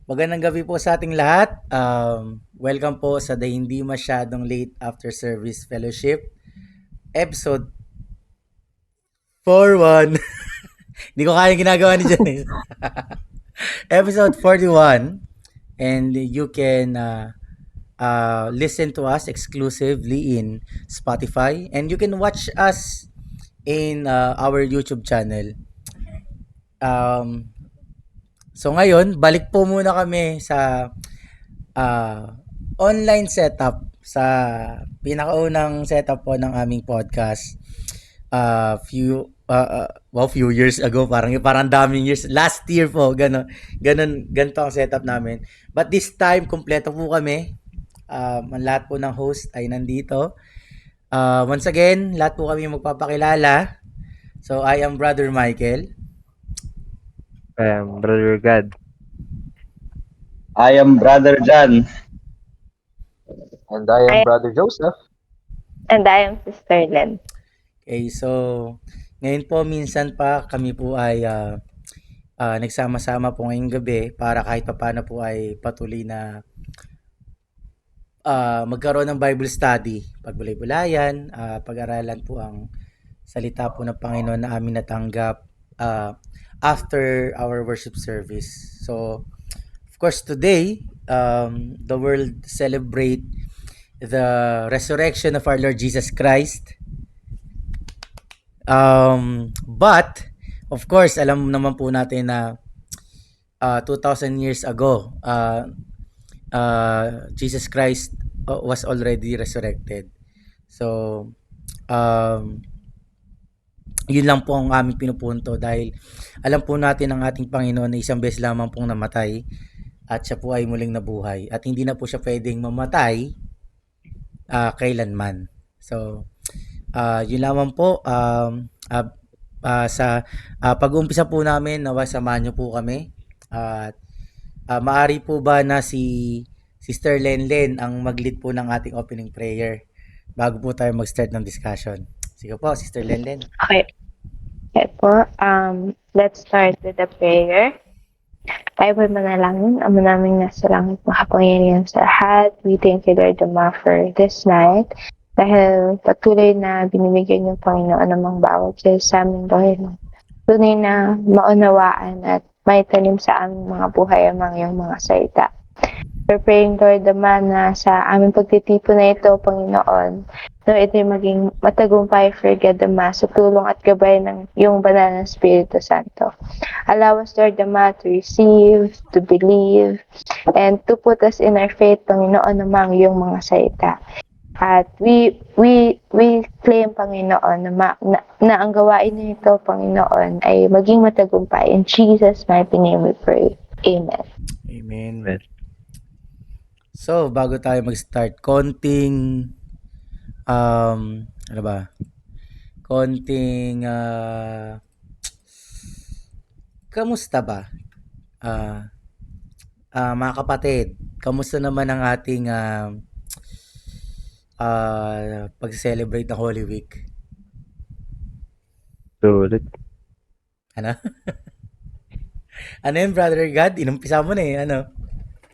Magandang gabi po sa ating lahat. Welcome po sa The Hindi Masyadong Late After Service Fellowship, episode 41. Hindi ko kaya ginagawa ni Janice. Episode 41. And you can listen to us exclusively in Spotify. And you can watch us in our YouTube channel. So ngayon, balik po muna kami sa online setup sa pinakaunang setup po ng aming podcast. Few years ago, parang daming years. Last year po, ganito ang setup namin. But this time, kumpleto po kami. Lahat po ng host ay nandito. Once again, lahat po kami magpapakilala. So, I am Brother Michael. I am Brother God. I am Brother John. And I am Brother Joseph. And I am Sister Len. Okay, so ngayon po minsan pa kami po ay nagsama-sama po ngayong gabi para kahit paano po ay patuloy na magkaroon ng Bible study, pagbulay-bulayan, pag-aralan po ang salita po ng Panginoon na amin natanggap after our worship service. So, of course, today, the world celebrate the resurrection of our Lord Jesus Christ. But, of course, alam naman po natin na 2,000 years ago, Jesus Christ was already resurrected. So, yun lang po ang aming pinupunto dahil alam po natin ang ating Panginoon na isang beses lamang pong namatay at siya po ay muling nabuhay at hindi na po siya pwedeng mamatay kailanman. So, yun lamang po sa pag-uumpisa po namin, nawa samahan niyo po kami at maari po ba na si Sister Len ang mag-lead po ng ating opening prayer bago po tayo mag-start ng discussion. Sige po, Sister Len. Okay. Okay po. Let's start with the prayer. Tayo po'y manalangin. Ama naming nasa langit, makapangyarihan sa lahat. We thank you, Lord, for this night. Dahil patuloy na binibigyan yung Panginoon namang bawat sa aming Lord. Tunay na maunawaan at maitanim sa aming mga buhay ang iyong mga salita. We're praying, Lord, na sa aming pagtitipon na ito, Panginoon, na ito'y maging matagumpay for God, sa tulong at gabay ng iyong banal na Espiritu Santo. Allow us, Lord, to receive, to believe, and to put us in our faith, Panginoon, namang iyong mga salita. At we claim, Panginoon, na ang gawain nito, Panginoon, ay maging matagumpay. In Jesus' mighty name we pray. Amen. Amen. So, bago tayo mag-start, konting kamusta ba? Mga kapatid, kamusta naman ang ating pag-celebrate ng Holy Week? Sulit. Ano? Ano yun, Brother God? Inumpisa mo na eh, ano?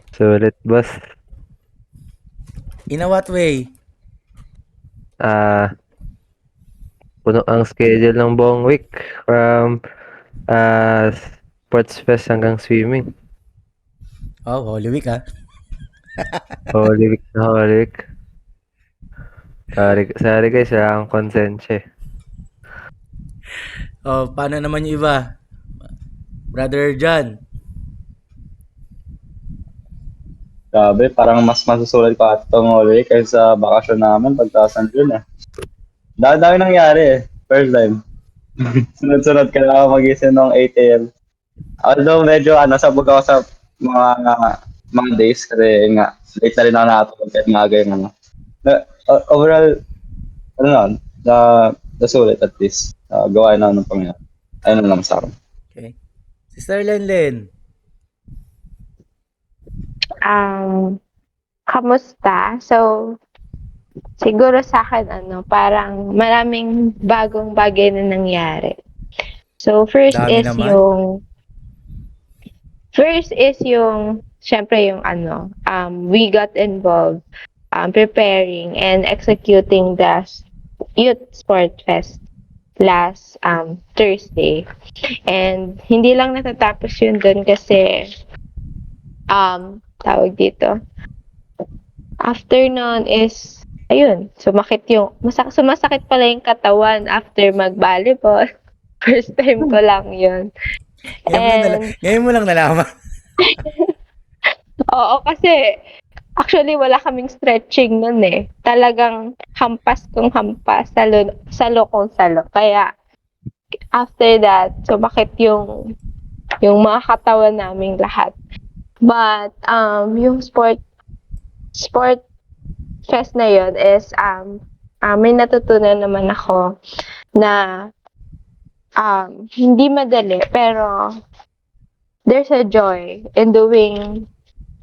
Sulit, boss. In a what way? Puno ang schedule ng buong week from sports fest hanggang swimming. Oh, Holy Week Holy week na Holy week. Sorry guys, wala akong konsensya. Oh, paano naman yung iba? Brother John? Grabe, parang mas masusulit pa itong Holy Week kaysa bakasyon namin pagtasan yun eh. Dami nangyari eh. First time. Sunod-sunod kailangan magising ng 8 a.m. Although medyo sabog ako sa mga days kasi nga late na rin ako nakatulog kahit maaga yung overall, the sulit at least. Gawain na ng Panginoon. Ayun na lang sa akin. Okay. Sister Len. Kamusta? So, siguro sa akin, parang maraming bagong bagay na nangyari. So, first Dami is naman. yung syempre yung we got involved preparing and executing the Youth Sport Fest last Thursday. And hindi lang natatapos yun dun kasi tawag dito. After nun is ayun, sumasakit pala yung katawan after mag-volleyball. First time ko lang yun. Ngayon mo lang nalaman. Oo, kasi actually wala kaming stretching nun eh. Talagang hampas kung hampas, salo kung salo. Kaya after that, sumakit yung mga katawan naming lahat. But yung sport fest na yun is may natutunan naman ako na hindi madali pero there's a joy in doing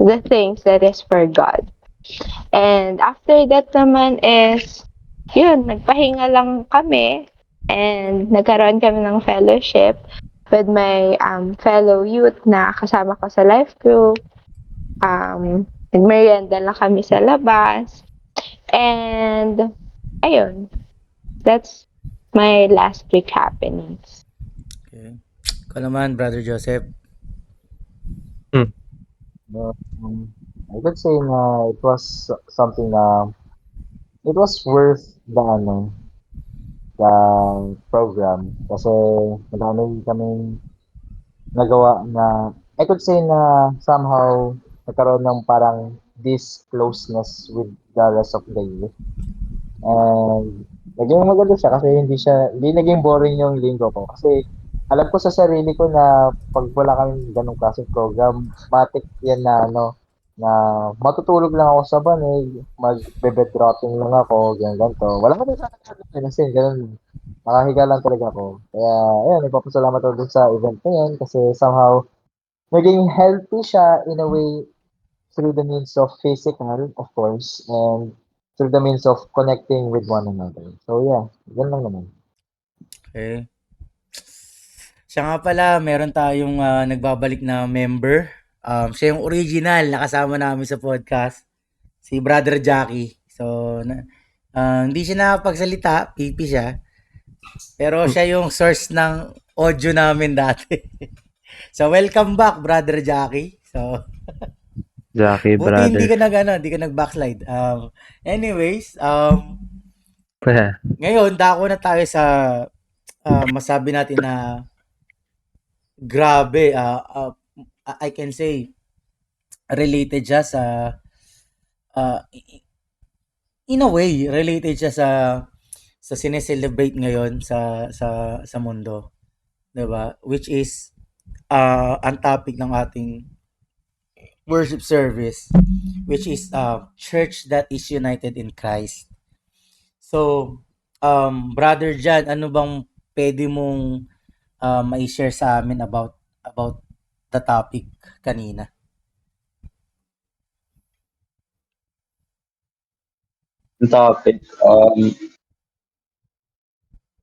the things that is for God. And after that naman is yun, nagpahinga lang kami and nagkaroon kami ng fellowship with my fellow youth na kasama ko sa life group. Nagmerienda lang kami sa labas. And ayun, that's my last week happenings. Okay. Ikaw naman, Brother Joseph. I could say na it was something na it was worth the program kasi madami kaming nagawa na I could say na somehow nagkaroon ng parang this closeness with the rest of the youth. And naging maganda siya kasi hindi naging boring yung linggo ko kasi alam ko sa sarili ko na pag wala kaming ganong klaseng program, matik yan na na matutulog lang ako sa banig, magbe-bed rotting lang ako, ganito. Wala ka sa kasi ganun. Nakahiga lang talaga ako. Kaya, ayun, nagpapasalamat ako dun sa event na yun kasi somehow naging healthy siya in a way through the means of physical, of course, and through the means of connecting with one another. So, yeah, yan lang naman. Okay. Siya nga pala, meron tayong nagbabalik na member. Siya yung original na kasama namin sa podcast. Si Brother Jackie. So, hindi siya nakapagsalita. Pipi siya. Pero siya yung source ng audio namin dati. So, welcome back, Brother Jackie. So, Jackie buti hindi brother. ka nag-backslide. Anyways, ngayon, dako na tayo sa masabi natin na grabe, I can say related siya sa in a way related siya sa sineselebrate ngayon sa mundo, 'di ba? Which is ang topic ng ating worship service, which is church that is united in Christ. So, Brother Jan, ano bang pwede mong mai-share sa amin about the topic kanina? Yung topic,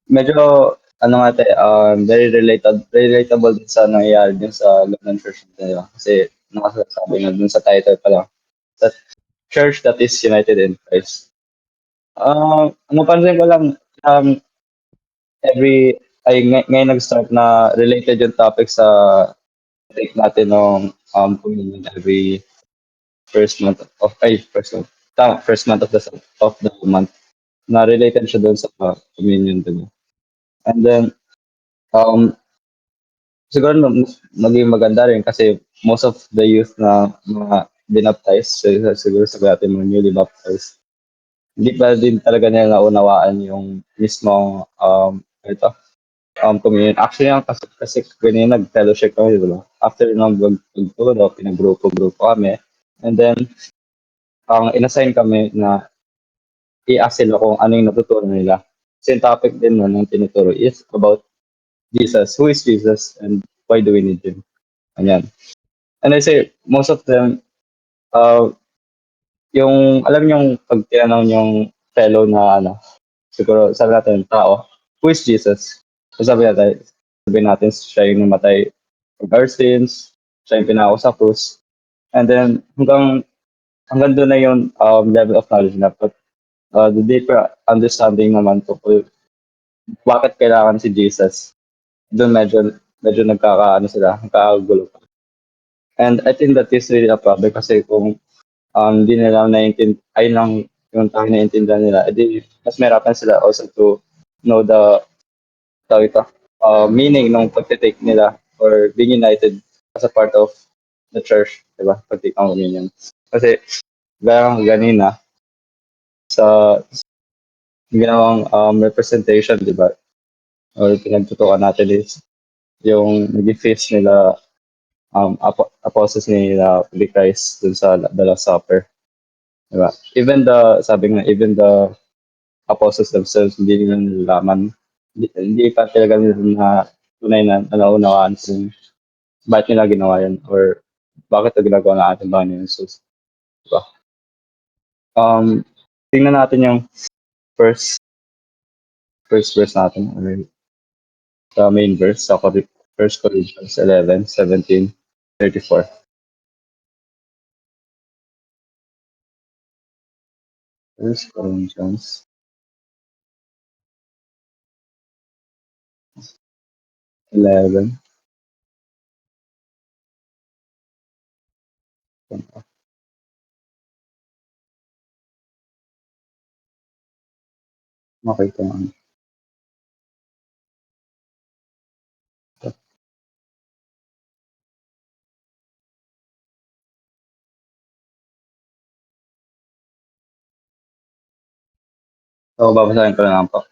medyo, ano nga te, very relatable din sa nangyayari din sa loob ng church na yun. Kasi, nakasabi na dun sa title pa lang, that church that is united in Christ. Napansin ko lang, ngayon nag-start na related yung topic sa take natin ng communion every first month of first month of the month na related siya doon sa communion din. And then siguro maging maganda rin kasi most of the youth na mga binaptize, siguro sa atin mga newly baptized, hindi pa din talaga nila naunawaan yung mismong communion. Actually, kasi ganyan nag-fellowship kami, di ba? After nung pagturo, pinag-grupo kami. And then, inassign kami na i-ask sila kung ano yung natuturo nila. Kasi yung topic din nun ng tinuturo is about Jesus. Who is Jesus and why do we need Him? Ayan. And I say, most of them, yung, alam yung pag tinanong yung fellow na, siguro, sabi natin, tao, who is Jesus? So sabi natin, siya yung namatay for our sins, siya yung pinako sa krus, And then hanggang doon na yung level of knowledge na. But the deeper understanding naman tungkol bakit kailangan si Jesus, doon medyo nagkakagulo pa. And I think that is really a problem kasi kung hindi nila ayun lang yung tanging naiintindihan nila, edi mas mahirapan sila also to know the tawag ito, meaning ng pagtitake nila or being united as a part of the church, di ba? Pagtake ng communion. Kasi, gaya ng ganina, sa ginawang representation, di ba? Or pinagtutukan natin is yung naging feast nila, apostles nila ni Christ dun sa The Last Supper. Di ba? Sabi nga, even the apostles themselves, hindi nila nalalaman, hindi pa talaga nila na tunay na naunawaan kung bakit nila ginawa yan or bakit ito ginagawa na ating Panginoon Jesus. Diba? Tingnan natin yung first verse natin, or the main verse sa 1 Corinthians 11:17-34. 1 Corinthians 11. Makita mo. So, babasahin ko lang po.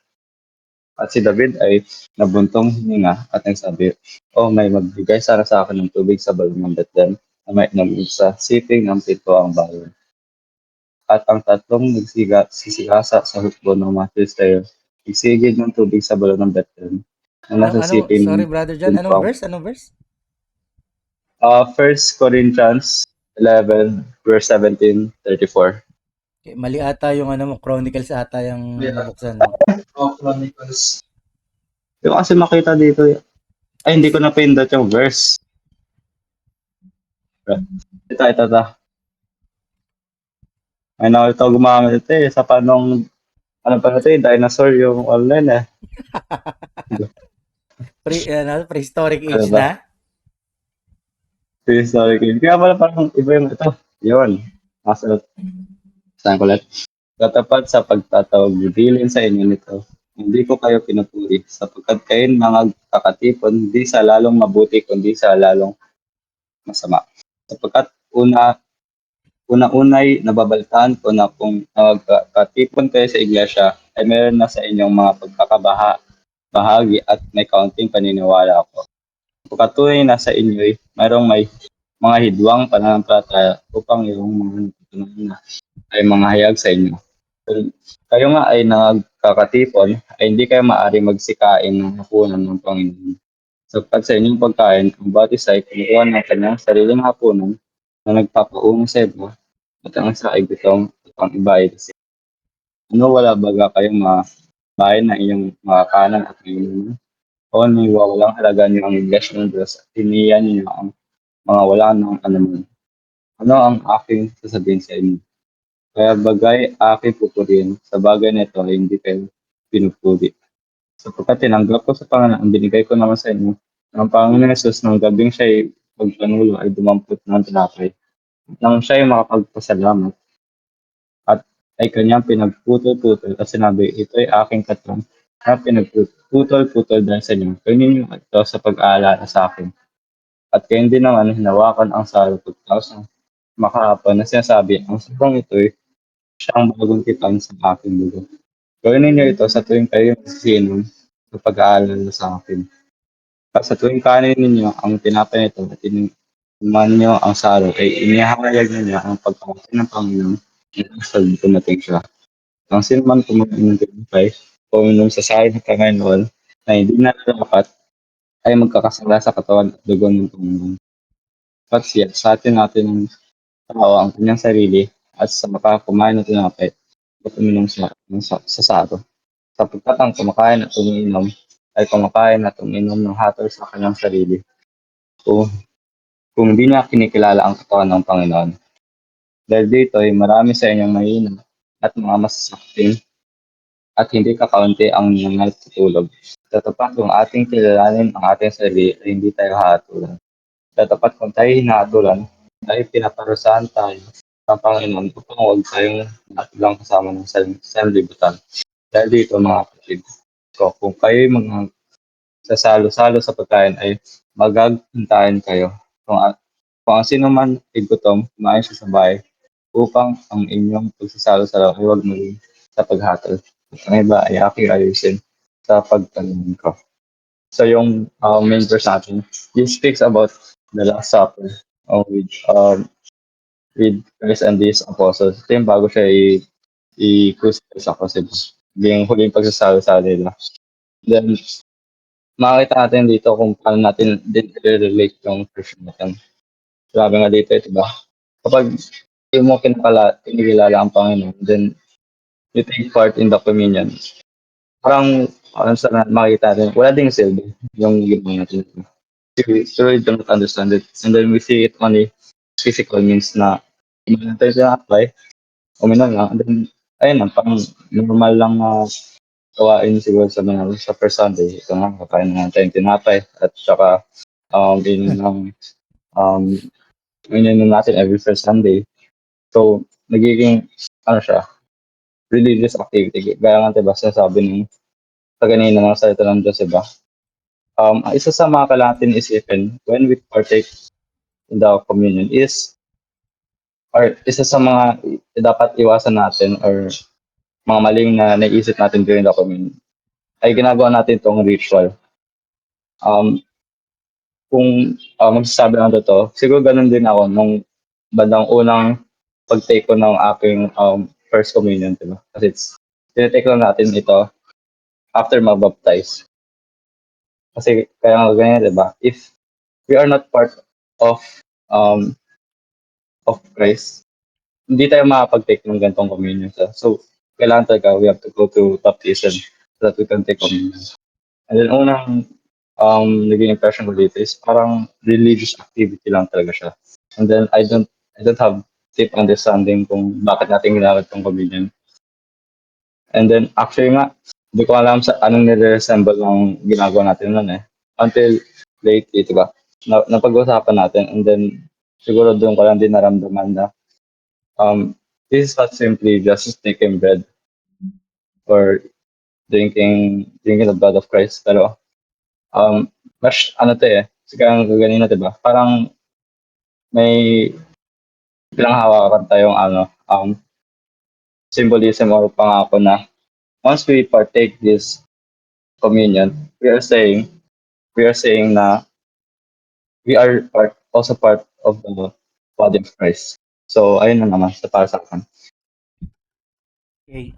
At si David ay nabuntong hininga at nagsabi, "Oh, may magbigay sana sa akin ng tubig sa balon ng Bethlehem na may inom sa siping ng pito ang bayan." At ang tatlong nagsisigasa sa hukbo ng mga Filisteo, nagsigid ng tubig sa balon ng Bethlehem na nasa siping Sorry, ng Brother John, pito anong ang verse? Anong verse? 1 Corinthians 11, verse 17-34. Okay, mali ata yung ano mo, Chronicles ata yung nabuksan mo. Chronicles. Yung kasi makita dito, ay hindi ko napindot yung verse. Ito. Ay nakita ko gumamit ito sa panong, ano pa ito dinosaur yung online eh. Prehistoric Ano age ba? na. Prehistoric age. Kaya pala parang iba yung ito. Yun. Nasa, saan ko ulit? Katapat sa pagtatawag bilin sa inyo nito, hindi ko kayo pinupuri, sapagkat kayo mga kakatipon, hindi sa lalong mabuti, kundi sa lalong masama. Sapagkat una-unay nababaltaan ko na kung nagkatipon kayo sa iglesia, ay meron na sa inyong mga bahagi at may kaunting paniniwala ako. Pagkatuloy na sa inyo, may mga hidwang pananampalataya upang yung mga natutunan na ay mga hayag sa inyo. Kayo nga ay nagkakatipon, ay hindi kayo maaaring magsikain ng hapunan ng Panginoon. Sapagkat sa inyong pagkain, ang bawat isa ay kumukuha ng kanyang sariling hapunan na nagpapaunong sa iba at ang sa igutong ang iba ay kasi. Ano wala baga kayong mga bahay na inyong mga kanan at inyong o niwawalang halaga niyo ang iglesia ng Diyos at hiniyan niyo ang mga wala ng anuman. Ano ang aking sasabihin sa inyo? Kaya bagay aking pupurihin, sa bagay na ito ay hindi kayo pinupuri. Sapagkat tinanggap ko sa Panginoon, ang binigay ko naman sa inyo, ang Panginoon Jesus ng gabing siya ay pagpanulo ay dumampot ng tinapay. Nang siya ay makapagpasalamat at ay kanyang pinagputol-putol at sinabi, ito ay aking katawan na pinagputol-putol dahil sa inyo. Kayo ninyo ito sa pag-aalala sa akin. At kayo din naman hinawakan ang salo pagtaos ng makahapon na sinasabi, ang sabang ito ay siyang bagong tipan sa aking dugo. Gawin ninyo ito sa tuwing kayo magsisinom sa pag-aalala sa akin. At sa tuwing kanin ninyo ang tinapay nito at inuman nyo ang salo, ay inihahayag ninyo ang pagkamatay ng Panginoon sa dumating siya. Ang sino man kumain ng tinapay o uminom sa sahin ng Panginoon na hindi nararapat ay magkakasala sa katawan at dugo ng Panginoon. At siya, sa atin natin tao ang kanyang sarili at sa makakumain ng tinapay at uminom sa saro. Sapagkat ang kumakain at umiinom ay kumakain at umiinom ng hatol sa kanyang sarili. Kung kung hindi niya kinikilala ang katawan ng Panginoon. Dahil dito ay marami sa inyong mahina at mga masasaktim at hindi kakaunti ang mga tutulog. Sa tapat kung ating kilalanin ang ating sarili ay hindi tayo hahatulan. Sa tapat kung tayo hinahatulan, ay pinaparusahan tayo ng Panginoon upang huwag tayong natulang kasama ng sanlibutan. Dahil dito mga kapatid, so, kung kayo mga sasalo-salo sa pagkain ay magagantahan kayo. Kung ang sino man ay gutom, kumain siya sa bahay upang ang inyong pagsasalo-salo ay huwag maging sa paghatol. At ang iba ay aking ayusin sa pagtanungan ko. So yung main verse natin, it speaks about the Last Supper with Christ and these apostles. Ito yung bago siya i-crucify sa cross. Yung huling pagsasalo-salo nila. Then, makikita natin dito kung paano natin din i-relate yung version natin. Grabe nga dito, diba? Kapag hindi mo kinikilala ang Panginoon, then you take part in the communion. Parang, sa makikita natin, wala ding silbi yung ginawa natin. We really do not understand it. And then we see it only physical means na uminom tayo sa apply, uminom lang. And then, ayun lang, parang normal lang na gawain siguro sa first Sunday. Ito nga, kakain na tayong tinapay at saka yun lang ininom natin every first Sunday. So, nagiging, siya, religious activity. Gaya nga, diba, sinasabi ng sa ganina ng salita ng Diyos, diba? Ang isa sa mga kailangan natin isipin when we partake in the communion or isa sa mga dapat iwasan natin or mga maling na naisip natin during the communion ay ginagawa natin itong ritual. Kung magsasabi lang totoo, siguro ganun din ako nung bandang unang pag-take ko ng aking first communion, diba? Kasi tinitake lang natin ito after mag-baptize. Kasi kaya nga ganyan, diba? If we are not part of Christ, hindi tayo makapag-take ng ganitong communion. So, kailangan talaga we have to go to baptism so that we can take communion. And then unang naging impression ko dito is parang religious activity lang talaga siya. And then I don't have deep understanding kung bakit natin ginamit tong communion. And then actually nga, hindi ko alam sa anong nire-resemble ng ginagawa natin nun eh. Until lately, diba? Napag-usapan natin and then siguro doon ko lang din naramdaman na this is not simply just taking bread or drinking the blood of Christ, pero mas to eh, sigara ganina, diba? Parang may pinanghawakan tayong symbolism or pangako na once we partake this communion, we are saying na we are also part of the body of Christ. So ayun na naman sa para sa akin. Okay,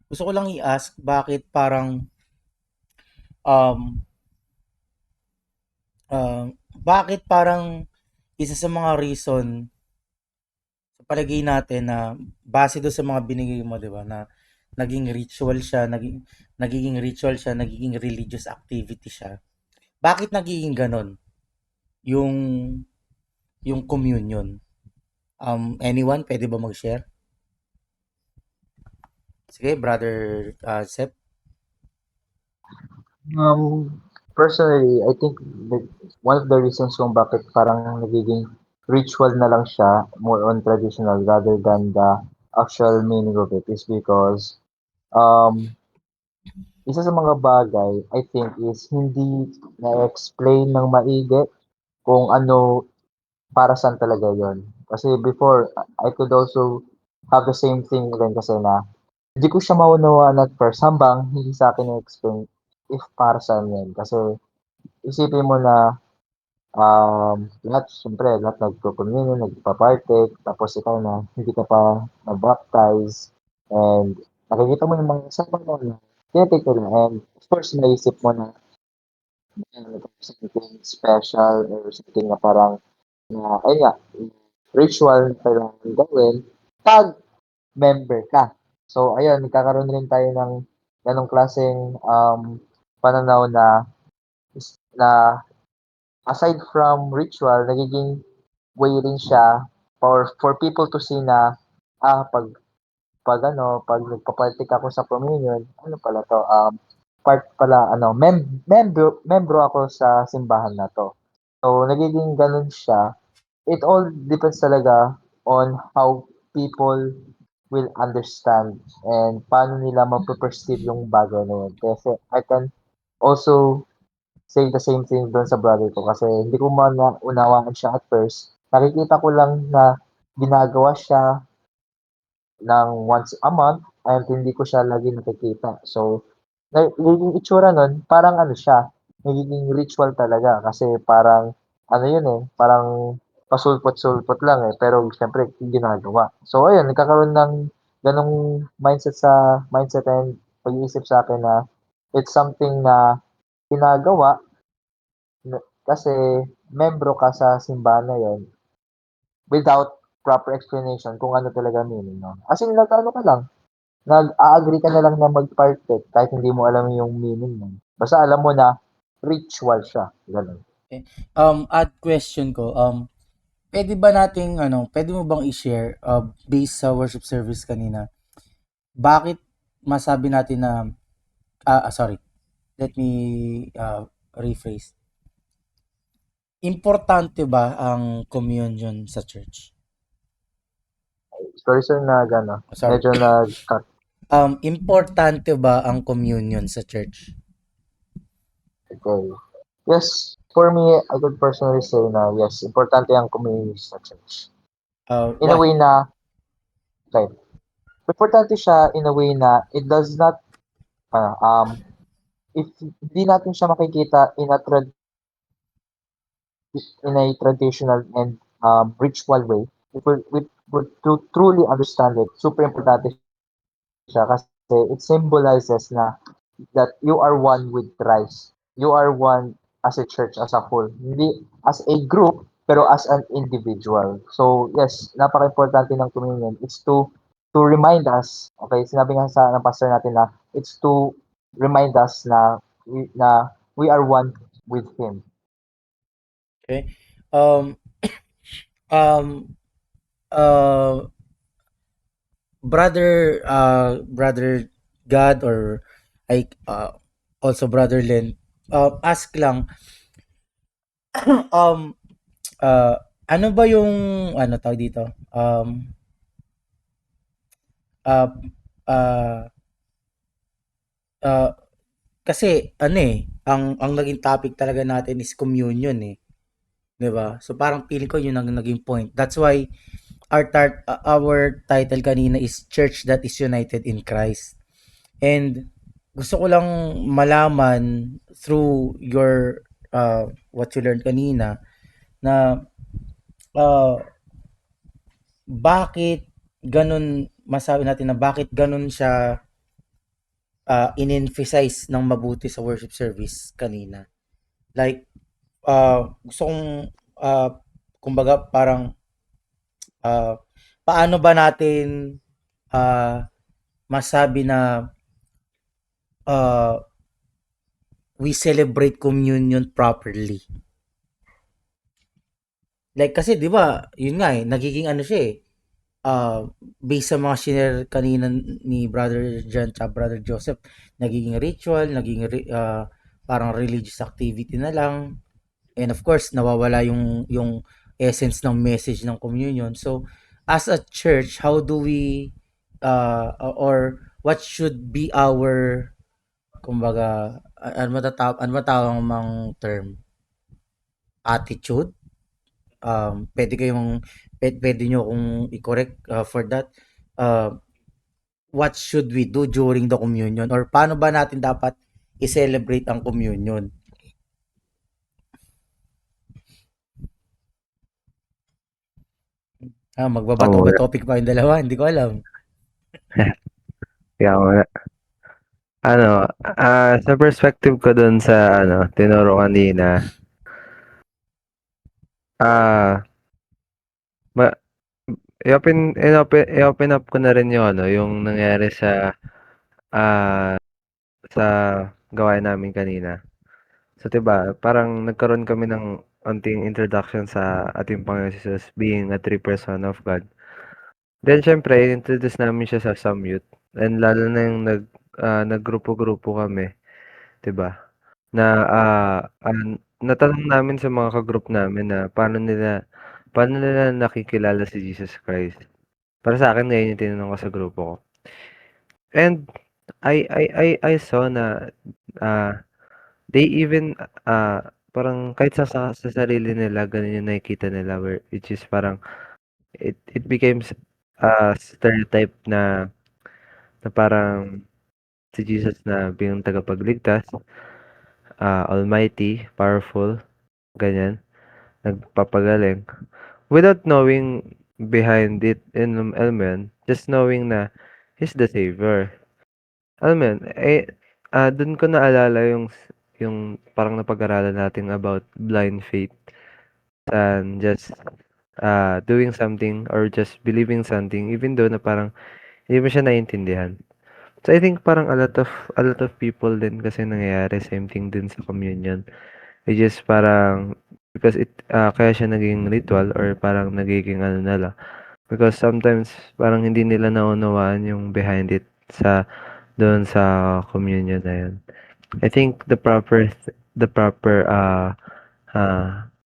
gusto ko lang i-ask bakit parang bakit parang isa sa mga reason sa palagay natin na base do sa mga binigay mo, 'di ba, na naging ritual siya, nagiging religious activity siya. Bakit nagiging ganon yung communion? Anyone pwede ba mag-share? Sige, brother Sep. Personally, I think one of the reasons kung bakit parang nagiging ritual na lang siya, more on traditional rather than the actual meaning of it is because isa sa mga bagay, I think, is hindi na-explain ng maigi kung ano, para saan talaga yon. Kasi before, I could also have the same thing rin kasi na hindi ko siya maunawaan at first hambang hindi sa akin na-explain if para saan yan. Kasi isipin mo na lahat nagko-communion, nagpa-partake, tapos ikaw na hindi ka pa na-baptize, and nakikita mo yung mga kasama mo na tinitake nila, and of course naisip mo na something special or something na parang na, ayun nga, ritual na kailangan gawin pag member ka. So, ayun, nagkakaroon rin tayo ng ganong klaseng pananaw na aside from ritual, nagiging way rin siya for people to see na, pag nagpa-partake ako sa communion, ano pala 'to, part pala ano, membro ako sa simbahan na 'to. So, nagiging gano'n siya. It all depends talaga on how people will understand and paano nila mape-perceive yung bagay na yun. Kasi I can also say the same thing do'n sa brother ko kasi hindi ko man naunawaan siya at first. Nakikita ko lang na ginagawa siya ng once a month at hindi ko siya lagi nakikita. So, nagiging itsura nun parang ano siya, nagiging ritual talaga kasi parang ano yun, eh, parang pasulpot-sulpot lang, eh, pero siyempre ginagawa. So ayun, nagkakaroon ng gano'ng mindset and pag-iisip sa'kin na it's something na ginagawa kasi membro ka sa simbahan na yun without proper explanation kung ano talaga meaning nun. As in nag-ano ka lang, nag-a-agree ka na lang na mag-partake kahit hindi mo alam yung meaning nun. Basta alam mo na ritual siya, gano'n. Add question ko, pwede ba nating pwede mo bang i-share, based sa worship service kanina, bakit masabi natin na, sorry, let me rephrase. Importante ba ang communion sa church? Sorry sir na gano, Sorry. medyo nag-cut. Importante ba ang communion sa church? Okay. Yes, for me, I could personally say na yes, importante ang community sa church. In a Why? way na, okay, importante siya in a way na it does not, if hindi natin siya makikita in a traditional and ritual way, if we would to truly understand it, super importante siya kasi it symbolizes na that you are one with Christ. You are one as a church as a whole. Hindi as a group, pero as an individual. So, yes, napaka-importante ng communion. It's to remind us, okay, sinabi nga sa ng pastor natin na it's to remind us na we are one with Him. Okay. Um, um, uh, brother God or I also brother Len, ask lang, um, uh, ano ba yung tawag dito? Uh, uh, uh, Kasi ang naging topic talaga natin is communion, eh, 'di ba? So parang feeling ko yun ang naging point. That's why our title kanina is Church that is United in Christ. And gusto ko lang malaman through your what you learned kanina na uh, bakit ganun, masabi natin na bakit ganun siya in-emphasize ng mabuti sa worship service kanina. Like, gusto kong, kumbaga parang, paano ba natin masabi na uh, we celebrate communion properly? Like, kasi 'di ba, yun nga nagiging siya based sa mga share kanina ni Brother John at Brother Joseph, nagiging ritual, nagiging parang religious activity na lang. And of course, nawawala yung essence ng message ng communion. So, as a church, how do we or what should be our, kumbaga, ano matawag mang term? Attitude? Pwede nyo kung i-correct for that. What should we do during the communion? Or paano ba natin dapat i-celebrate ang communion? Magbabato ba topic pa yung dalawa? Hindi ko alam. Kaya nga. Sa perspective ko dun sa tinuro kanina, ma i-open up ko na rin yung nangyari sa gawain namin kanina. So, 'di ba, parang nagkaroon kami ng onting introduction sa ating Panginoon Jesus being a three person of God. Then siyempre introduce namin siya sa Samyut and lalo na yung naggrupo-grupo kami, 'di ba? Na, natanong namin sa mga ka-group namin na paano nila nakikilala si Jesus Christ. Para sa'kin ngayon yung tinanong ko sa grupo ko. And I saw na, they even, parang kahit sa sarili nila gano'n yung nakikita nila which is parang it becomes a stereotype na parang si Jesus na bilang tagapagligtas, almighty, powerful, ganyan, nagpapagaling. Without knowing behind it alam mo yun, just knowing na he's the savior. Alam mo yun, dun ko naalala yung parang napag-aralan natin about blind faith and just doing something or just believing something even though na parang hindi mo siya naiintindihan. So I think parang a lot of people din kasi nangyayari same thing din sa communion. Which is parang because kaya siya naging ritual or parang nagiging ano na lang. Because sometimes parang hindi nila naunawaan yung behind it doon sa communion na yun. I think the proper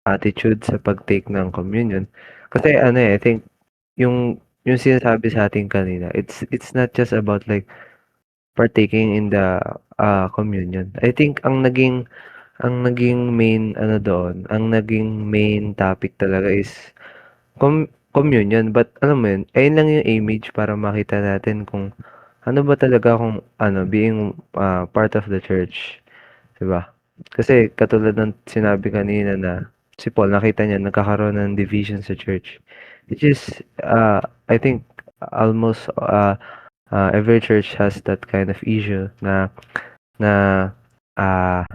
attitude sa pag-take ng communion. Kasi ano I think yung sinasabi sa atin kanina, it's not just about like partaking in the communion. I think ang naging main ano doon, ang naging main topic talaga is communion. But alam mo yun, ayun lang yung image para makita natin kung ano ba talaga kung ano, being part of the church, 'di ba? Kasi katulad ng sinabi kanina na si Paul nakita niya nagkakaroon ng division sa church. Which is I think almost every church has that kind of issue na uh,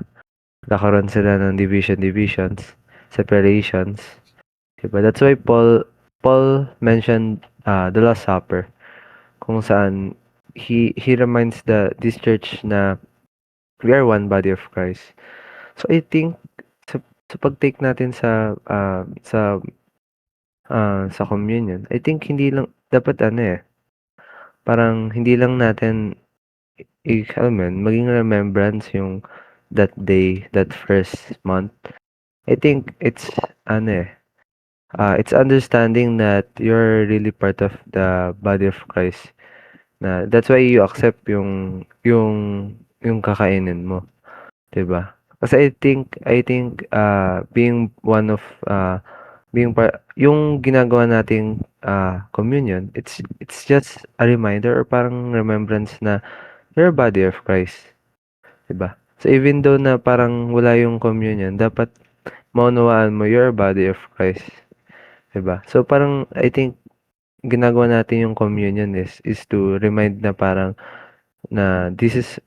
nagkakaroon sila ng divisions, separations. Diba? That's why Paul mentioned the Last Supper kung saan he reminds this church na we are one body of Christ. So I think sa pag-take natin sa communion, I think hindi lang dapat parang hindi lang natin alam mo yun, maging remembrance yung that day, that first month. I think it's understanding that you're really part of the body of Christ. Na that's why you accept yung kakainin mo, 'di ba? Kasi I think being one of yung ginagawa nating communion, it's just a reminder or parang remembrance na you're a body of Christ, 'di ba? So even though na parang wala yung communion, dapat maunawaan mo you're a body of Christ, 'di ba? So parang I think ginagawa natin yung communion is to remind na parang na this is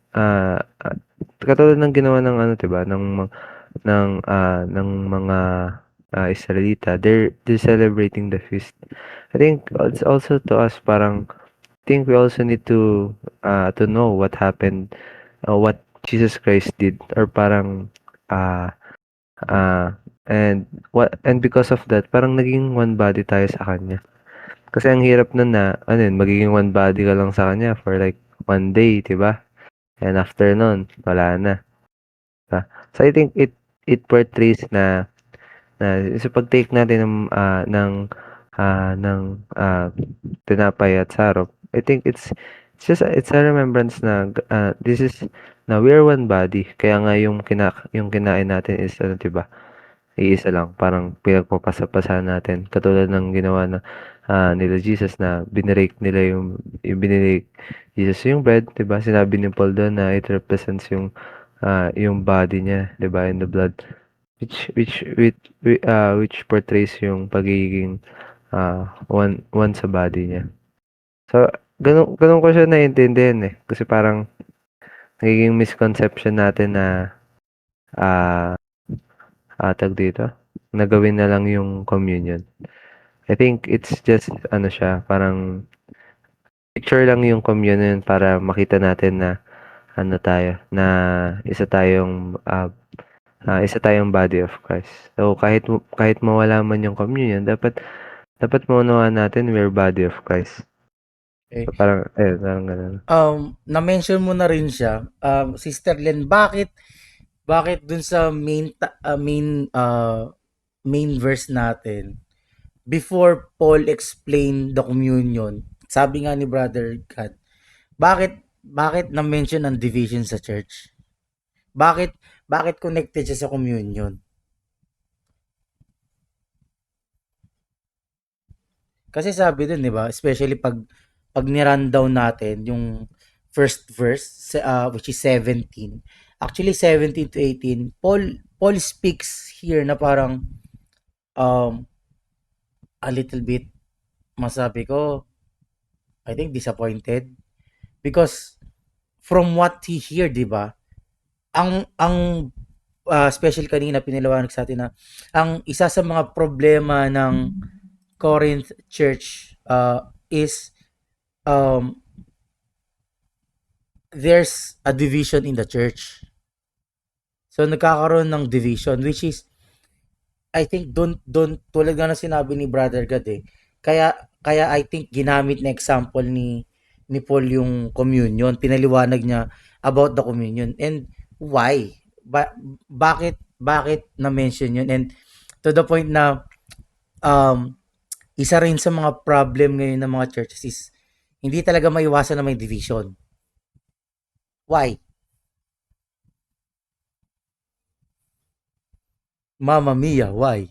katulad ng ginawa ng ano 'di ba ng mga Israelita, they're celebrating the feast. I think it's also to us parang I think we also need to know what happened, what Jesus Christ did or parang uh, uh, and because of that parang naging one body tayo sa kanya. Kasi ang hirap nun na ano yun, magiging one body ka lang sa kanya for like one day, 'di ba? And after nun, wala na. Diba? So I think it portrays na sa pag-take natin ng tinapay at sarop, I think it's a remembrance na this is na we are one body. Kaya nga yung kinain natin is ano, 'di ba? Iisa lang, parang pinagpapasa-pasahan natin. Katulad ng ginawa nila Jesus na nila yung binirake Jesus yung bread, 'di ba? Sinabi ni Paul doon na it represents yung body niya, 'di ba? In the blood. Which portrays yung pagiging one sa body niya. So, ganun ko siya naiintindihan kasi parang nagiging misconception natin na tag dito, nagawin na lang yung communion. I think it's just ano siya, parang picture lang yung communion para makita natin na ano tayo, na isa tayong isa tayong body of Christ. So kahit mawala man yung communion, dapat maunawaan natin we're body of Christ. Okay. So parang ganun. Na-mention mo na rin siya. Sister Len, bakit dun sa main verse natin, before Paul explained the communion, sabi nga ni Brother Kat, bakit na-mention ang division sa church? Bakit connected siya sa communion? Kasi sabi dun, 'di ba? Especially pag ni-rundown natin yung first verse which is 17. Actually 17 to 18, Paul speaks here na parang um a little bit, masabi ko, I think disappointed because from what he hear, 'di ba? Ang especially kanina pinaliwanag sa atin na ang isa sa mga problema ng Corinth church is um, there's a division in the church. So nagkakaroon ng division which is I think don't tulad nga ng sinabi ni Brother God eh. Kaya I think ginamit na example ni Paul yung communion. Pinaliwanag niya about the communion and why? Bakit na mention yun? And to the point na um isa rin sa mga problem ngayon ng mga churches is hindi talaga maiwasan na may division. Why? Mamma mia, why?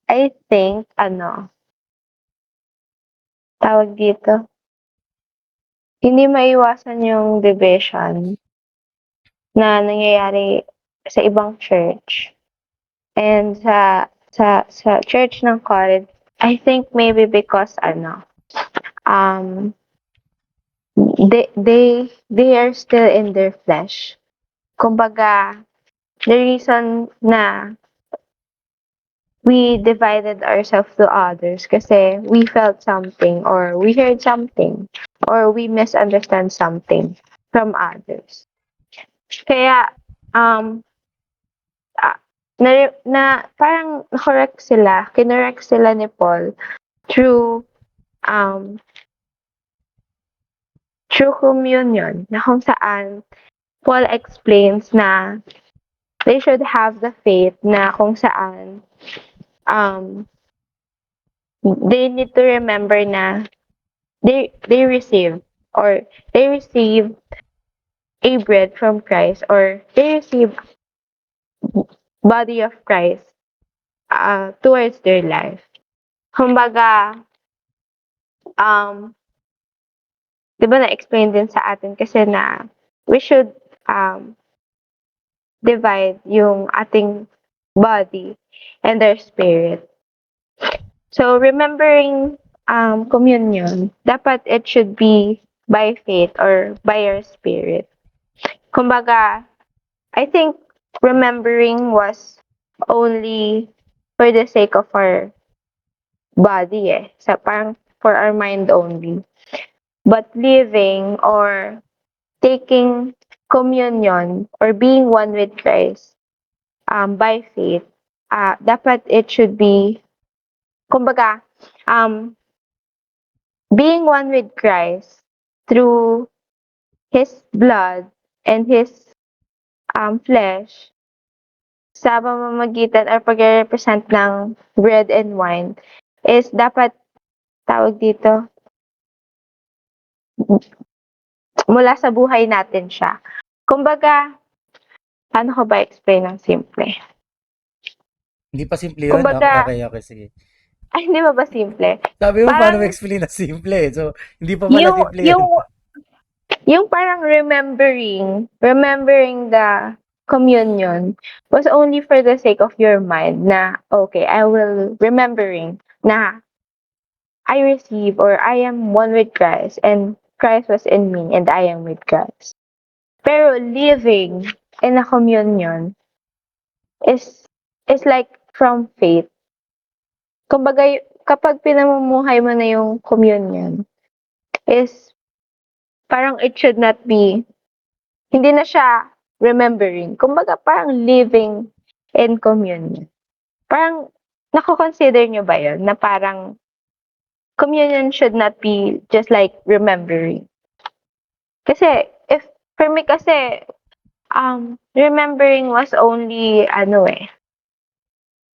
I think, tawag dito, hindi maiwasan yung division na nangyayari sa ibang church. And sa church ng Corinth, I think maybe because they are still in their flesh. Kumbaga, the reason na we divided ourselves to others kasi we felt something or we heard something or we misunderstand something from others. Kaya parang kinorek sila ni Paul through through communion na kung saan Paul explains na they should have the faith na kung saan they need to remember na they receive a bread from Christ or they receive body of Christ towards their life. Kumbaga, di ba na-explain din sa atin kasi na we should divide yung ating body and their spirit. So, remembering communion, dapat it should be by faith or by your spirit. Kumbaga, I think remembering was only for the sake of our body parang for our mind only. But living or taking communion or being one with Christ by faith, dapat it should be, kumbaga, being one with Christ through His blood and His flesh sa pamamagitan or pag-represent ng bread and wine is dapat, tawag dito, mula sa buhay natin siya. Kumbaga, paano ko ba explain ng simple? Hindi pa simple yun? Kumbaga, Okay, sige. ay, hindi ba simple? Sabi mo, paano Parang, explain na simple eh. So, hindi pa pala simple yun. yung parang remembering the communion was only for the sake of your mind na, okay, I will remembering na I receive or I am one with Christ and Christ was in me and I am with Christ. Pero living in a communion is like from faith. Kumbaga, kapag pinamumuhay mo na yung communion, is parang it should not be, hindi na siya remembering. Kumbaga parang living in communion. Parang nako-consider nyo ba yun? Na parang communion should not be just like remembering. Kasi if for me kasi remembering was only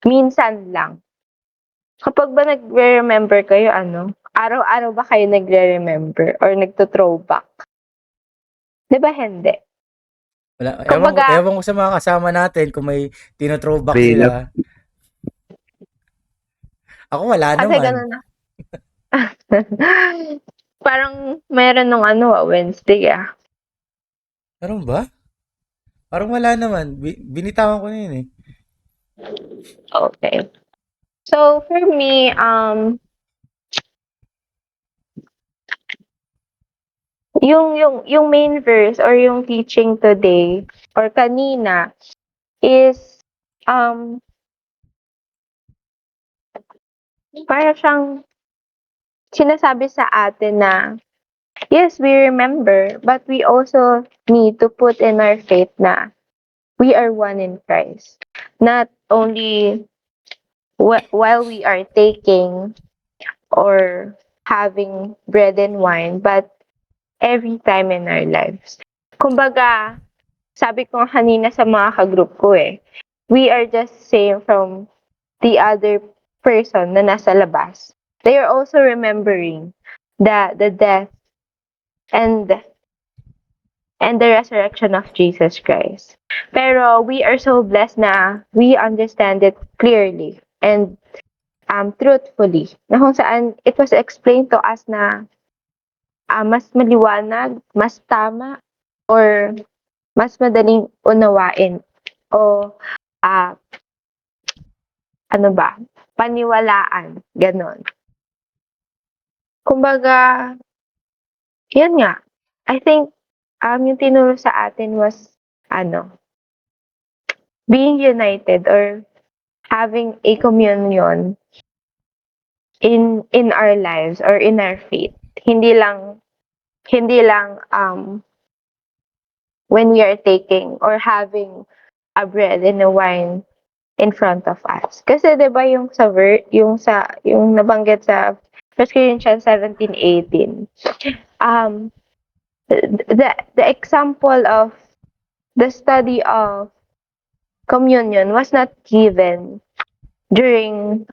minsan lang. Kapag ba nagre-remember kayo araw-araw ba kayo nagre-remember or nagto-throwback? 'Di ba hindi? Wala, Kumbaga, ewan ko sa mga kasama natin kung may tino-throwback Relapse. sila. Ako wala kasi naman. ganun na. Parang meron nung Wednesday Meron ba? Parang wala naman. Binitawan ko na yun eh. Okay. So for me, yung main verse or yung teaching today or kanina is para siyang sinasabi sa atin na yes, we remember, but we also need to put in our faith na we are one in Christ. Not only while we are taking or having bread and wine, but every time in our lives. Kumbaga, sabi ko kanina sa mga kagroup ko we are just saying from the other person na nasa labas. They are also remembering the death and the resurrection of Jesus Christ. Pero we are so blessed na we understand it clearly and truthfully. Na kung saan it was explained to us na mas maliwanag, mas tama, or mas madaling unawain o paniwalaan, ganon. Kumbaga, yun nga. I think yung tinuro sa atin was being united or having a communion in our lives or in our faith. Hindi lang when we are taking or having a bread and a wine in front of us. Kasi 'di ba yung yung nabanggit sa 1 Corinthians 17:18. The example of the study of communion was not given during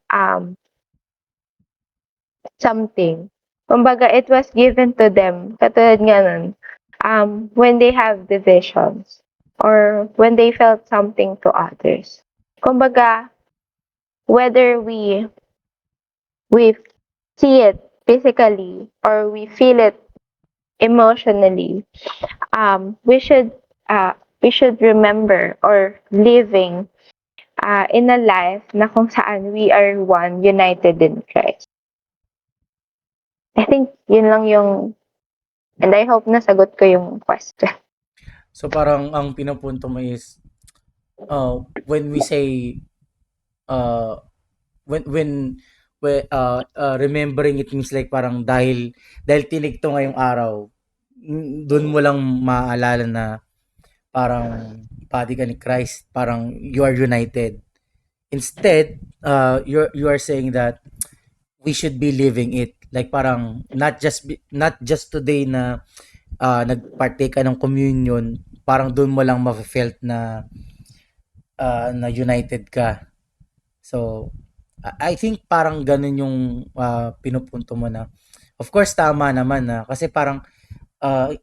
something. Kumbaga, it was given to them. Katulad nga nun, when they have divisions or when they felt something to others. Kumbaga, whether we see it physically or we feel it emotionally, we should remember or living in a life na kung saan we are one, united in Christ. I think yun lang yung, and I hope nasagot ko yung question. So parang ang pinupunto mo is when we say when remembering it means like parang dahil tinig to ngayong araw, doon mo lang maaalala na parang body ka ni Christ, parang you are united. Instead, you are saying that we should be living it. Like parang not just today na nagpartake ka ng communion, parang doon mo lang ma-felt na na united ka. So I think parang ganun yung pinupunto mo na. Of course tama naman na kasi parang I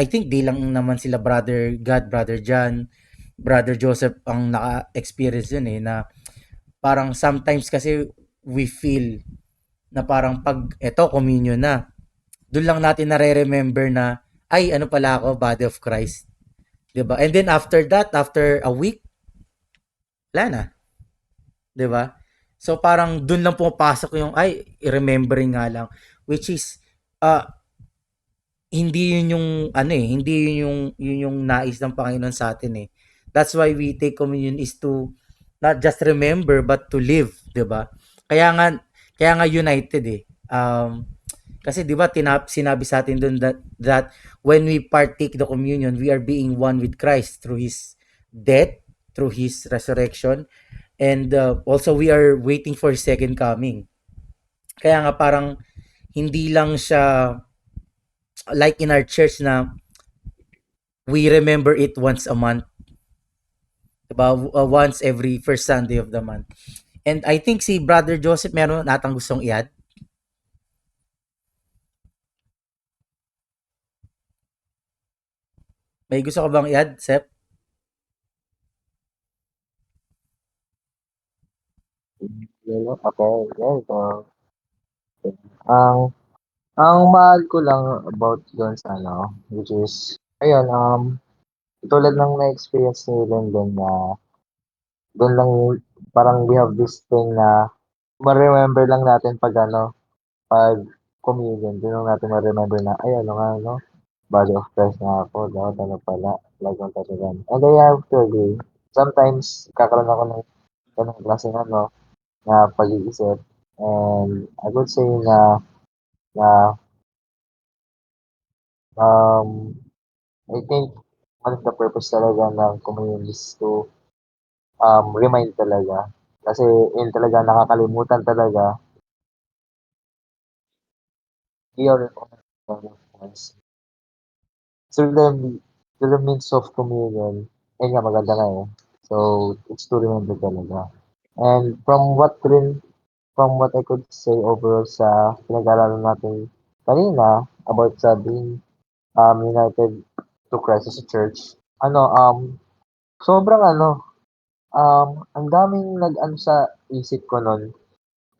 think di lang naman sila Brother God, Brother John, Brother Joseph ang naka-experience yun na parang sometimes kasi we feel na parang pag eto communion na, doon lang natin nare-remember na ay ano pala ako, body of Christ. 'Di ba? And then after that, after a week, wala na. 'Di ba? So parang doon lang pumapasok yung ay remembering nga lang, which is hindi yun yung hindi yun yung nais ng Panginoon sa atin That's why we take communion is to not just remember but to live, 'di ba? Kaya nga united Kasi 'di ba sinabi sa atin doon that when we partake the communion, we are being one with Christ through his death, through his resurrection, and also we are waiting for his second coming. Kaya nga parang hindi lang siya like in our church na we remember it once a month, diba? Once every first Sunday of the month. And I think si Brother Joseph meron natang gustong i-add. May gusto ka bang i-add, Sep? Okay, yes. Ang ang mahal ko lang about doon sa ano, which is, ayun, tulad ng na-experience ni Lyndon na doon lang parang we have this thing na ma-remember lang natin pag ano, pag communion, doon lang natin ma-remember na, ay ano nga, no, body of Christ nga ako, dapat ano pala, lagang talagang. And I have to agree. Sometimes, kakaroon ako ng ganong klaseng ano, na pag-iisip. And I would say na um, I think one of the purpose talaga ng communion is to remind talaga. Kasi yun talaga nakakalimutan talaga. We are once. Through the means of communion, yun nga maganda nga eh. So, it's to remember talaga. And from what I could say overall sa pinag-aaralan natin kanina about sa being united to Christ as a church, ano, sobrang ano, ang daming nag-ano sa isip ko nun,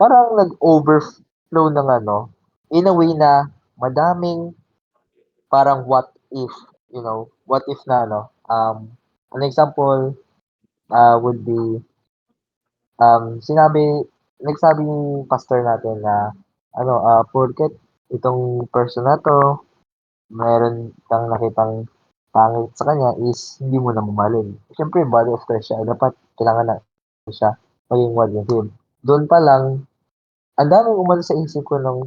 parang nag-overflow ng ano, in a way na madaming parang what if, what if na ano, an example would be, nagsabi yung pastor natin na, ano, porket itong person na 'to, meron kang nakitang pangit sa kanya is hindi mo na mamahalin. Siyempre body of Christ siya, dapat kailangan na siya maging one with him. Do'n pa lang, ang daming umano sa isip ko ng,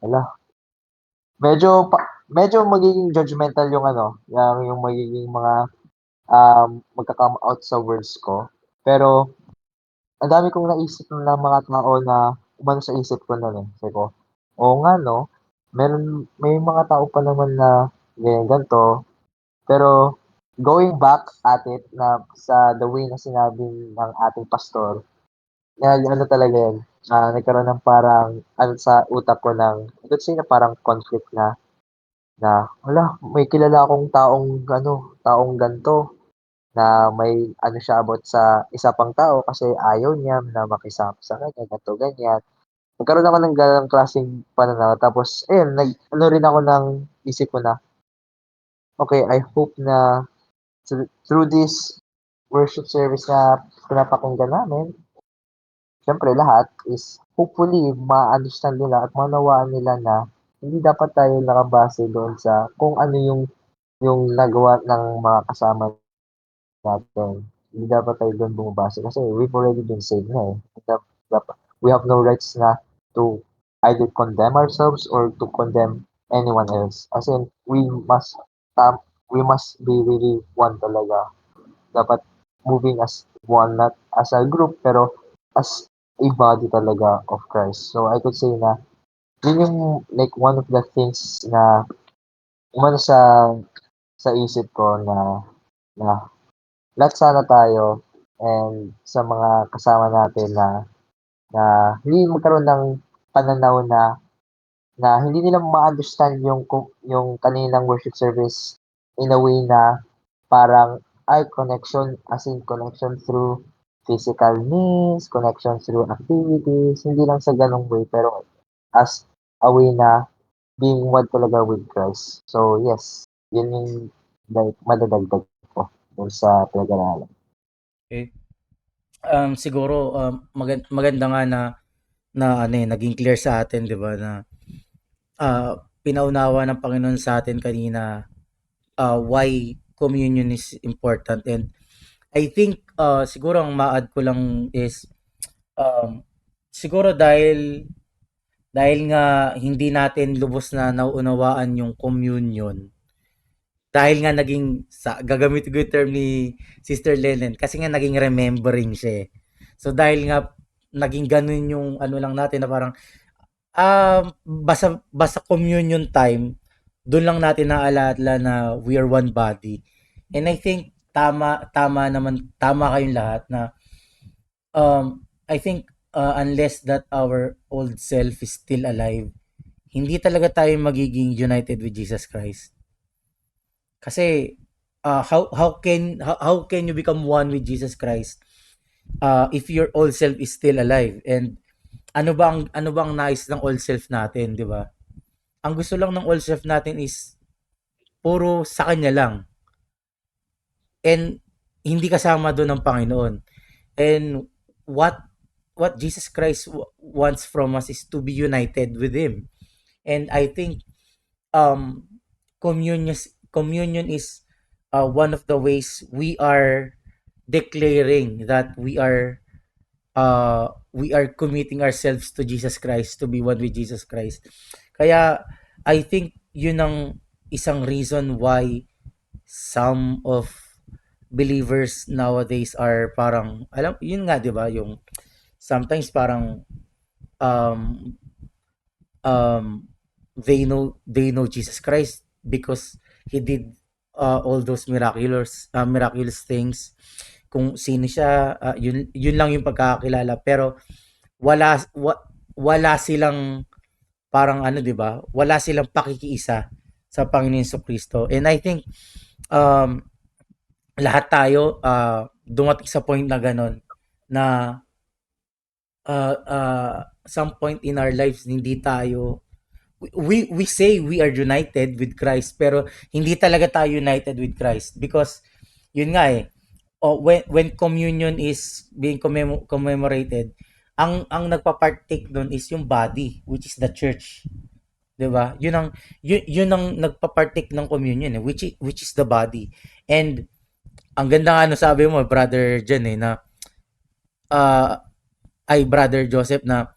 hala, medyo magiging judgmental yung ano, yung magiging mga, magka-come out sa words ko. Pero ang dami kong naisip na mga tao na umano sa isip ko nun, eh. Sabi ko, "Oo nga 'no, may mga tao pa naman na ganyan, ganito." Pero going back at it na sa the way na sinabi ng ating pastor, nag-ano talaga yun, nagkaroon ng parang ano sa utak ko ng, I could say na parang conflict na, hala, may kilala akong taong gan'to na may ano siya about sa isa pang tao kasi ayaw niya na makisama sa kanya, ganito, ganyan. Nagkaroon ako ng gano'ng klaseng pananaw tapos ayun, nag-ano rin ako ng isip ko na, okay, I hope na through this worship service na pinapakinggan namin, siyempre lahat is hopefully ma-understand nila at maunawaan nila na hindi dapat tayo nakabase doon sa kung ano yung nagawa ng mga kasama natin. Hindi dapat tayo doon bumabase kasi we've already been saved na eh. We have no rights na to either condemn ourselves or to condemn anyone else. As in, um, we must be really one talaga. Dapat moving as one, not as a group, pero as a body talaga of Christ. So I could say na yun yung like one of the things na umano sa isip ko na lahat sana tayo and sa mga kasama natin na hindi magkaroon ng pananaw na hindi nila ma-understand yung kaninang worship service in a way na parang ay connection as in connection through physical means, connection through activities, hindi lang sa ganong way pero as a way na being one talaga with Christ. So yes, yun yung like madadagdag ko dun sa pinag-aralan. Okay. Siguro maganda nga na ano eh, naging clear sa atin, 'di ba, na pinaunawa ng Panginoon sa atin kanina why communion is important. And I think siguro ang ma-add ko lang is siguro dahil nga hindi natin lubos na nauunawaan yung communion, dahil nga naging, gagamit ko yung term ni Sister Lennon, kasi nga naging remembering siya eh. So dahil nga naging ganun yung ano lang natin na parang basta communion time, doon lang natin naaalala na we are one body. And I think tama kayong lahat na I think unless that our old self is still alive, hindi talaga tayo magiging united with Jesus Christ. Kasi how can you become one with Jesus Christ if your old self is still alive? And ano bang nais ng old self natin, 'di ba? Ang gusto lang ng old self natin is puro sa kanya lang. And hindi kasama doon ng Panginoon. And what Jesus Christ wants from us is to be united with him. And I think um communion is one of the ways we are declaring that we are committing ourselves to Jesus Christ, to be one with Jesus Christ. Kaya I think yun ang isang reason why some of believers nowadays are parang, yun nga, di ba, yung sometimes parang um, they know Jesus Christ because he did all those miraculous things. Kung sino siya, yun lang yung pagkakakilala, pero wala silang parang ano, 'di ba? Wala silang pakikiisa sa Panginoon Jesucristo. And I think lahat tayo dumating sa point na ganun na some point in our lives hindi tayo we say we are united with Christ, pero hindi talaga tayo united with Christ because yun nga when communion is being commemorated, ang nagpa-partake doon is yung body, which is the church. 'Di ba? Yun ang nagpa-partake ng communion which is the body. And ang ganda nga sabi mo, brother Jen na brother Joseph, na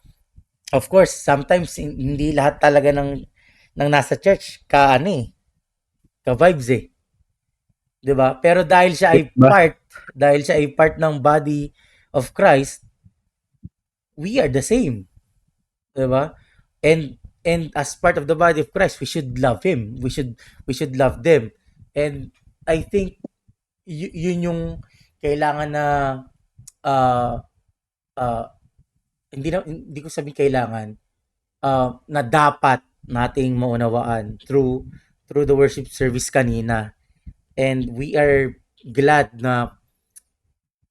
of course sometimes hindi lahat talaga ng nasa church ka vibes 'di ba? Pero dahil siya ay part ng body of Christ, we are the same, 'di ba? And as part of the body of Christ, we should love him. We should love them. And I think yun yung kailangan na hindi ko sabihin kailangan na dapat nating maunawaan through the worship service kanina. And we are glad na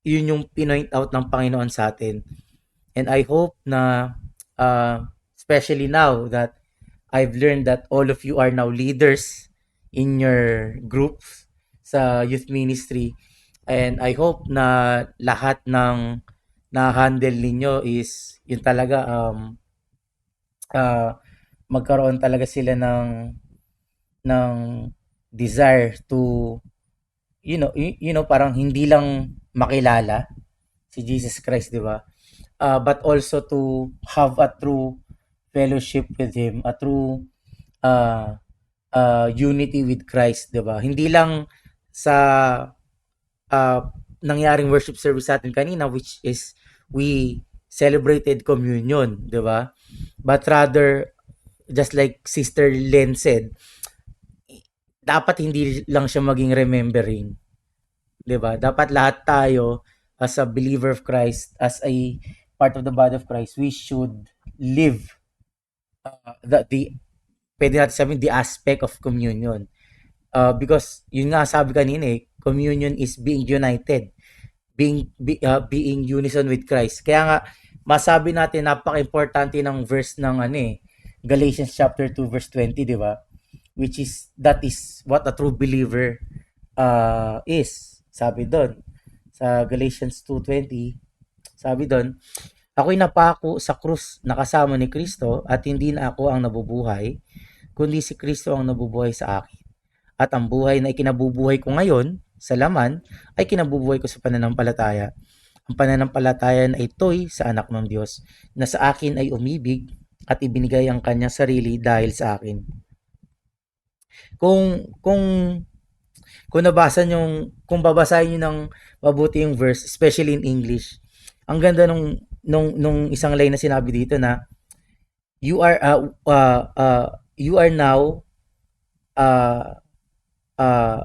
yun yung pinoint out ng Panginoon sa atin. And I hope na especially now that I've learned that all of you are now leaders in your groups sa youth ministry. And I hope na lahat ng na-handle ninyo is yun talaga magkaroon talaga sila ng desire to you know parang hindi lang makilala si Jesus Christ, 'di ba? But also to have a true fellowship with him, a true unity with Christ, 'di ba? Hindi lang sa nangyaring worship service natin kanina, which is we celebrated communion, 'di ba? But rather, just like Sister Len said, dapat hindi lang siya maging remembering, 'di ba? Dapat lahat tayo as a believer of Christ, as a part of the body of Christ, we should live the pwede natin sabihin the aspect of communion. Because yun nga sabi kanina communion is being united, being unison with Christ. Kaya nga masabi natin napaka-importante ng verse ng Galatians chapter 2 verse 20, 'di ba? Which is that is what a true believer is. Sabi doon sa Galatians 2:20, sabi doon, ako'y napako sa krus na kasama ni Kristo at hindi na ako ang nabubuhay, kundi si Kristo ang nabubuhay sa akin. At ang buhay na ikinabubuhay ko ngayon sa laman ay kinabubuhay ko sa pananampalataya. Ang pananampalataya na ito'y sa anak ng Diyos na sa akin ay umibig at ibinigay ang kanyang sarili dahil sa akin. Kung nabasa nyo, kung babasahin nyo ng mabuti yung verse, especially in English, ang ganda nung isang line na sinabi dito na you are now uh, uh,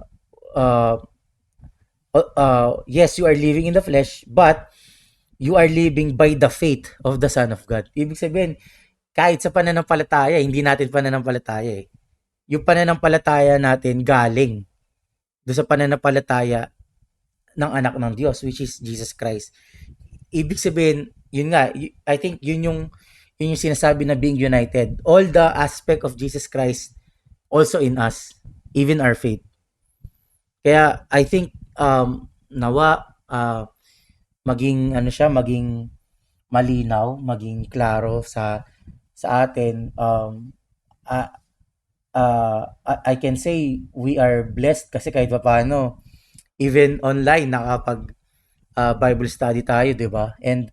uh, yes, you are living in the flesh, but you are living by the faith of the Son of God. Ibig sabihin, kahit sa pananampalataya, hindi natin pananampalataya eh. Yung pananampalataya natin galing doon sa pananampalataya ng anak ng Diyos, which is Jesus Christ. Ibig sabihin, yun nga, I think yun yung sinasabi na being united. All the aspect of Jesus Christ also in us, even our faith. Kaya I think nawa maging malinaw, maging klaro sa atin. I can say we are blessed kasi kahit paano even online nakapag Bible study tayo, 'di ba? And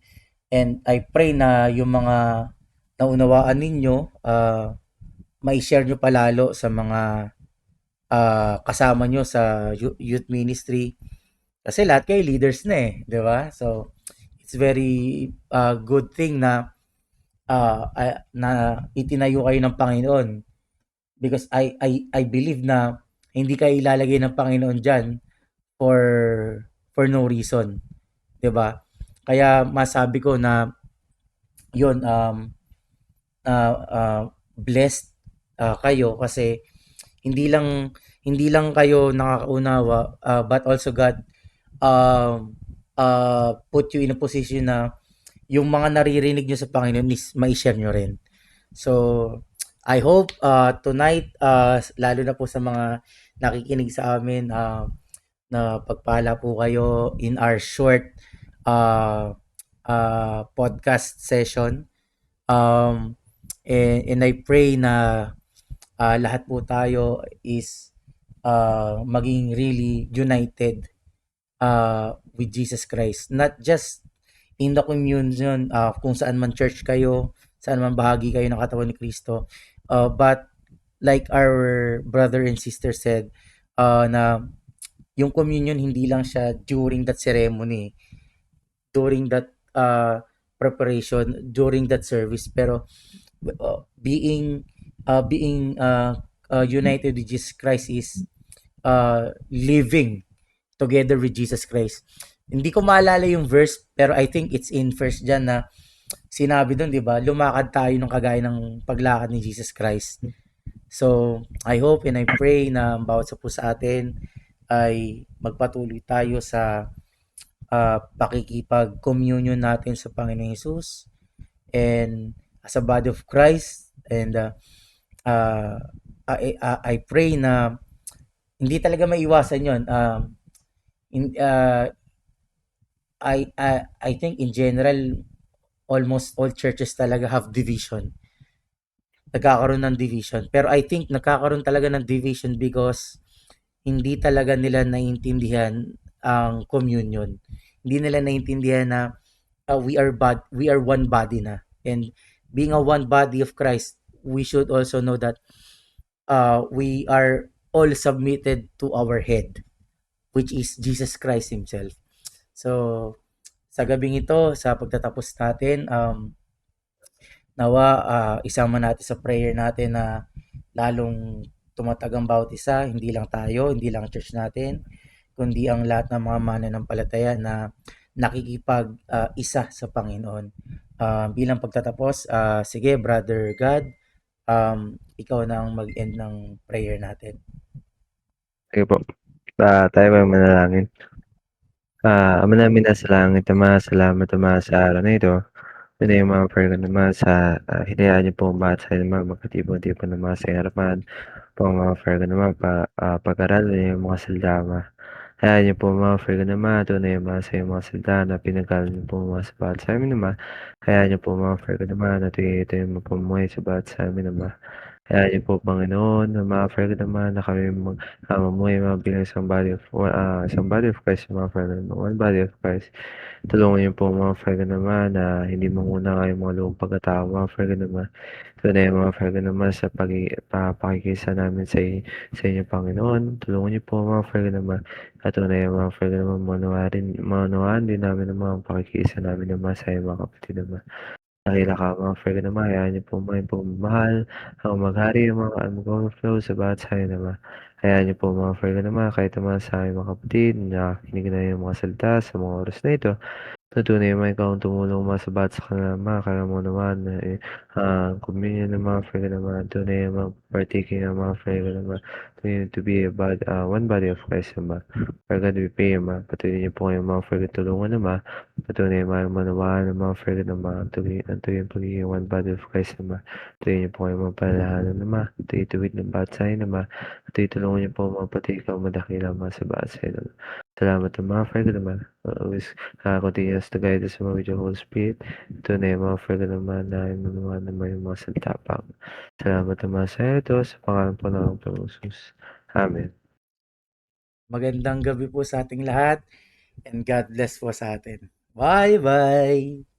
I pray na yung mga naunawaan ninyo mai-share nyo palalo sa mga kasama nyo sa youth ministry kasi lahat kayo leaders na eh, 'di ba? So it's very good thing na na itinayo kayo ng Panginoon because I believe na hindi kayo ilalagay ng Panginoon diyan for no reason, 'di ba? Kaya masabi ko na 'yon blessed kayo kasi hindi lang kayo nakakaunawa but also God put you in a position na yung mga naririnig nyo sa Panginoon is mai-share nyo rin. So, I hope tonight, lalo na po sa mga nakikinig sa amin, na pagpala po kayo in our short podcast session. And I pray na lahat po tayo is maging really united with Jesus Christ. Not just in the communion, kung saan man church kayo, saan man bahagi kayo ng katawan ni Kristo. But like our brother and sister said, na yung communion hindi lang siya during that ceremony, during that preparation, during that service, pero being united with Jesus Christ is living together with Jesus Christ. Hindi ko maalala yung verse, pero I think it's in First John na sinabi doon, 'di ba? Lumakad tayo ng kagaya ng paglakad ni Jesus Christ. So, I hope and I pray na bawat sa atin ay magpatuloy tayo sa pakikipag-communion natin sa Panginoong Hesus and as a body of Christ, and I pray na hindi talaga maiwasan 'yon. I think in general almost all churches talaga have division. Nagkakaroon ng division. Pero I think nagkakaroon talaga ng division because hindi talaga nila naiintindihan ang communion. Hindi nila naiintindihan na we are one body na. And being a one body of Christ, we should also know that we are all submitted to our head, which is Jesus Christ Himself. So, sa gabing ito, sa pagtatapos natin, nawa isama natin sa prayer natin na lalong tumatag ang bawat isa, hindi lang tayo, hindi lang church natin, kundi ang lahat ng mga mananampalataya na nakikipag-isa sa Panginoon. Bilang pagtatapos, sige Brother God, ikaw na ang mag-end ng prayer natin. Sige po. Tayo may manalangin. Ama namin nasa langit, Ama, salamat Ama sa araw na ito. Ito yung mga prayer ko naman sa hinayaan niyo po bawat sa naman magkatipon-tipon naman sa harapan. Po mga prayer ko naman pag-aralan niyo yung mga saldama. Hayaan niyo po mga prayer ko naman ito na yung mga sa mga saldana pinagalan niyo po mga sa bawat sa amin naman. Hayaan niyo po mga prayer ko naman at ito yung mapumuhay sa bawat sa amin naman. Hayaan niyo po, Panginoon, na ma-offer ko naman na kami mamuhay bilang isang body of Christ, mga friend naman, one body of Christ. Tulungan niyo po, mga friend naman, na hindi manguna kayo mga loob pagkatao, mga friend naman. Tunay, mga friend naman, sa pakikisa namin sa inyo, Panginoon. Tulungan niyo po, mga friend naman. At tunay, mga friend naman, manawaan din namin ang mga pakikisa namin naman sa inyo, mga kapatid naman. Dakila ka, mga friend naman, hayaan niyo po may pagmamahal ang maghari yung mga mag-overflow sa bawat sayo naman. Hayaan niyo po, mga friend naman, kahit naman sa aming mga kapatid, na kinig na yung mga salita sa mga oras na ito. Tunay naman ikaw ang tumulong mga sabat sa kanila, mga kaya mo naman communion ng mga friend naman, tunay naman partaking ng mga friend naman, tunay to be one body of Christ naman. For God we pray naman, patuloy niyo po kayong mga friend tulungan naman, patuloy naman manawaan ng mga friend naman, tuloy yung pagiging one body of Christ naman, tuloy niyo po kayong mga palalahanan naman, tuloy tuwid ng bawat sayo naman, tuloy tulungan niyo po mga pati ikaw madakila mga sa bawat sayo naman. Salamat ng mga friend naman, always continues to guide us with your Holy Spirit. Ito na yung mga friend naman na inunuhan naman yung mga salita pa. Salamat naman sa ito sa pangalan po ng Panginoon. Amen. Magandang gabi po sa ating lahat and God bless po sa atin. Bye-bye!